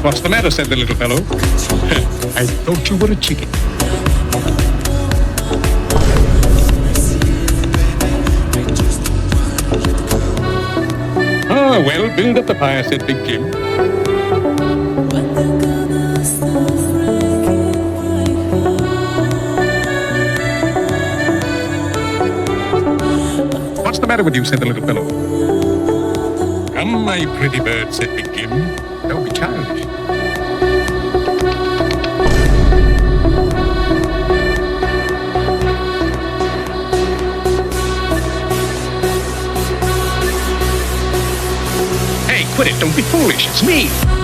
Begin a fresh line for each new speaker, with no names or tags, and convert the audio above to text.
What's the matter? Said the little fellow. I thought you were a chicken. Ah, well, build up the fire, said Big Jim. What's the matter with you? Said the little fellow. Come, my pretty bird, said Big Jim. Don't be childish. Hey, quit it. Don't be foolish. It's me.